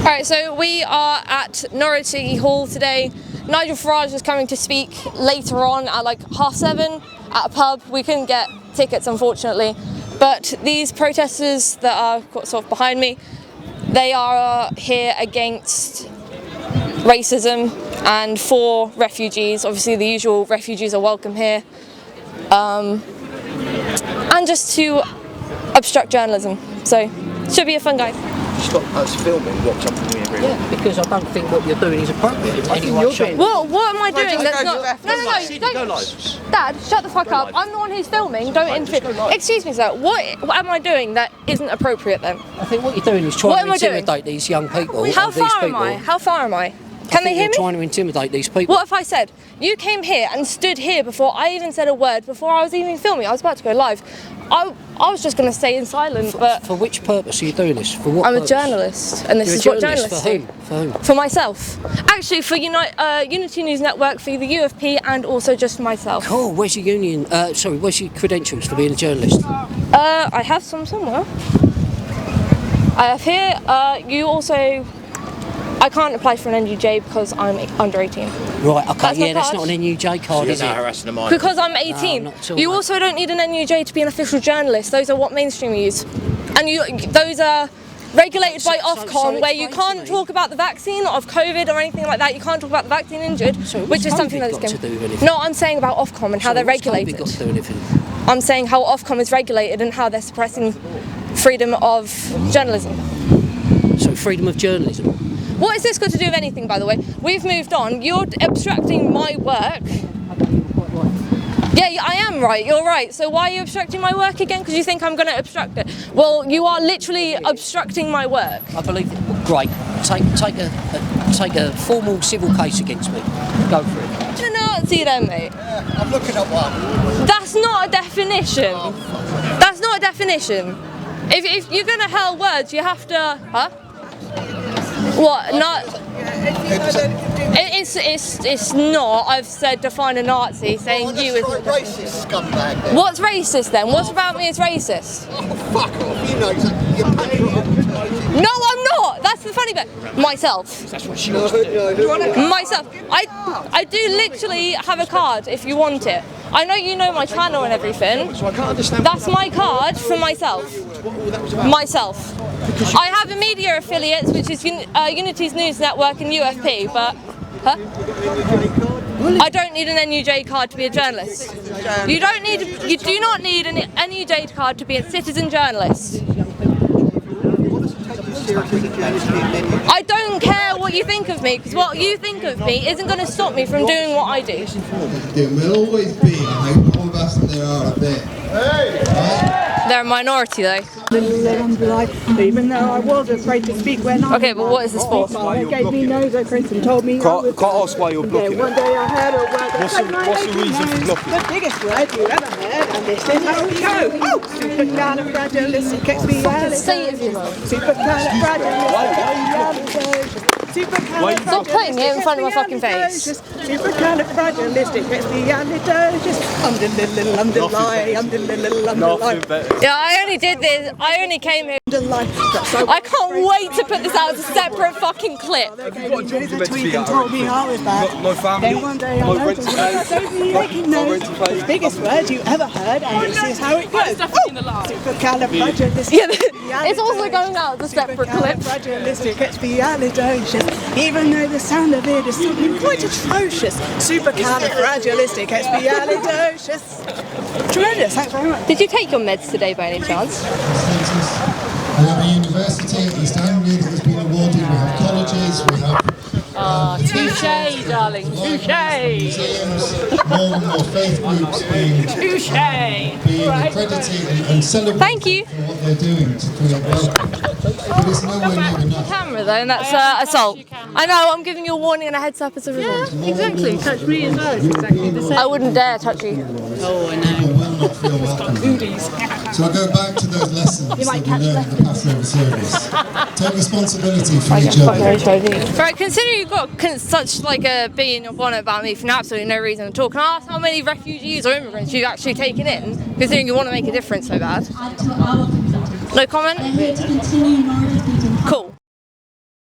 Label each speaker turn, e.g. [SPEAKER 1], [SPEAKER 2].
[SPEAKER 1] Alright, so we are at Norwich City Hall today. Nigel Farage is coming to speak later on at like 7:30 at a pub. We couldn't get tickets, unfortunately. But these protesters that are sort of behind me, they are here against racism and for refugees. Obviously the usual refugees are welcome here. And just to obstruct journalism. So, should be a fun guys.
[SPEAKER 2] Stop us filming what's up in the agreement.
[SPEAKER 3] Yeah, because I don't think what you're doing is appropriate in any way, shape.
[SPEAKER 1] Well, what am I doing that's not... No,
[SPEAKER 2] Go live.
[SPEAKER 1] Dad, shut the fuck up. I'm the one who's filming, don't interfere. Excuse me, sir, what am I doing that isn't appropriate then?
[SPEAKER 3] I think what you're doing is trying to intimidate these young people.
[SPEAKER 1] How far am I? How far am I? Can they hear me?
[SPEAKER 3] You're trying to intimidate these people.
[SPEAKER 1] What if I said, you came here and stood here before I even said a word, before I was even filming, I was about to go live. I was just going to stay in silent, but...
[SPEAKER 3] For which purpose are you doing this? For what
[SPEAKER 1] I'm
[SPEAKER 3] purpose?
[SPEAKER 1] A journalist, and this
[SPEAKER 3] You're
[SPEAKER 1] is
[SPEAKER 3] a
[SPEAKER 1] what
[SPEAKER 3] journalist.
[SPEAKER 1] journalists
[SPEAKER 3] For whom?
[SPEAKER 1] do. For myself. Actually, for Unity News Network, for the UFP, and also just for myself.
[SPEAKER 3] Cool, where's your union, where's your credentials for being a journalist?
[SPEAKER 1] I have some somewhere. I have here, you also... I can't apply for an NUJ because I'm under 18.
[SPEAKER 3] Right, okay, that's not an NUJ card, is it?
[SPEAKER 1] Because I'm 18.
[SPEAKER 3] No,
[SPEAKER 1] you also don't need an NUJ to be an official journalist. Those are what mainstream use. And those are regulated by Ofcom, where you can't talk about the vaccine of COVID or anything like that. You can't talk about the vaccine injured, which is something that's going. No, I'm saying about Ofcom and how they're regulated.
[SPEAKER 3] Got to do anything?
[SPEAKER 1] I'm saying how Ofcom is regulated and how they're suppressing freedom of journalism.
[SPEAKER 3] So freedom of journalism?
[SPEAKER 1] What has this got to do with anything, by the way? We've moved on. You're obstructing my work. Yeah, I am right. You're right. So why are you obstructing my work again? Because you think I'm going to obstruct it. Well, you are literally obstructing my work.
[SPEAKER 3] I believe it. Great. Take a formal civil case against me. Go for it.
[SPEAKER 1] You're a Nazi then, mate.
[SPEAKER 2] Yeah, I'm looking at one.
[SPEAKER 1] That's not a definition. That's not a definition. If you're going to hurl words, you have to... Huh? What? Not. It's not. I've said define a Nazi, saying you is.
[SPEAKER 2] Racist scumbag. Then.
[SPEAKER 1] What's racist then? What about me is racist?
[SPEAKER 2] Oh, fuck off! You know exactly. You're patriotic.
[SPEAKER 1] No, I'm not. That's the funny bit. Myself.
[SPEAKER 3] That's what she wants to do.
[SPEAKER 1] Myself. I do literally have a card if you want it. I know you know my channel and everything.
[SPEAKER 2] So I can't understand.
[SPEAKER 1] That's my card for myself. Myself. I have a media affiliates, which is Unity's News Network and UFP, but I don't need an NUJ card to be a journalist. You do not need an NUJ card to be a citizen journalist. I don't care what you think of me, because what you think of me isn't going to stop me from doing what I do.
[SPEAKER 4] We'll always be how bombastic they are a bit.
[SPEAKER 1] They're a minority though.
[SPEAKER 5] Even though I was afraid to speak when I...
[SPEAKER 1] Okay, but what is this for?
[SPEAKER 5] They gave me nose prints and told me
[SPEAKER 6] Can't ask why you're blocking
[SPEAKER 5] one
[SPEAKER 6] it.
[SPEAKER 5] day I heard a word.
[SPEAKER 6] What's the reason for blocking it?
[SPEAKER 5] The biggest word you ever heard, and this is how we go. Oh, supercalifragilisticexpialidocious.
[SPEAKER 1] Say it if you will.
[SPEAKER 5] Supercalifragilisticexpialidocious.
[SPEAKER 1] Stop putting it in front of my fucking face.
[SPEAKER 5] Supercalifragilisticexpialidocious.
[SPEAKER 6] Nothing better.
[SPEAKER 1] Yeah, I only did this. I only came here. I can't wait to put this out as a separate fucking clip.
[SPEAKER 6] You've got a job to be out.
[SPEAKER 5] Told me I was bad.
[SPEAKER 6] No family,
[SPEAKER 5] Then one day I
[SPEAKER 6] no
[SPEAKER 5] learned
[SPEAKER 6] rent to pay, no rent to pay.
[SPEAKER 5] the biggest word you ever heard, and this is how it goes. Supercalifragilisticexpialidocious.
[SPEAKER 1] Yeah, it's also going out as a separate clip.
[SPEAKER 5] Supercalifragilisticexpialidocious. Even though the sound of it is something quite atrocious. Supercalifragilisticexpialidocious. Tremendous, thanks very much.
[SPEAKER 1] Did you take your meds today by any chance?
[SPEAKER 4] We have a university at East Anglia that has been awarded, we have colleges, we have
[SPEAKER 1] Touche, darling, touche.
[SPEAKER 4] museums, more and more faith groups being accredited and celebrated
[SPEAKER 1] Thank you.
[SPEAKER 4] for what they're doing to create wealth. But it's nowhere near enough.
[SPEAKER 1] Camera though, and that's assault. I know, I'm giving you a warning and a heads up as a result.
[SPEAKER 7] Exactly, touch me as well, it's exactly the same.
[SPEAKER 1] I wouldn't dare touch you.
[SPEAKER 7] Oh, I know.
[SPEAKER 4] People will not feel welcome. So I go back to those lessons that we learned in the Passover service. Take responsibility for each other.
[SPEAKER 1] Right, consider you've got such like a bee in your bonnet about me for absolutely no reason at all. Can I ask how many refugees or immigrants you've actually taken in, considering you want to make a difference so bad? No comment?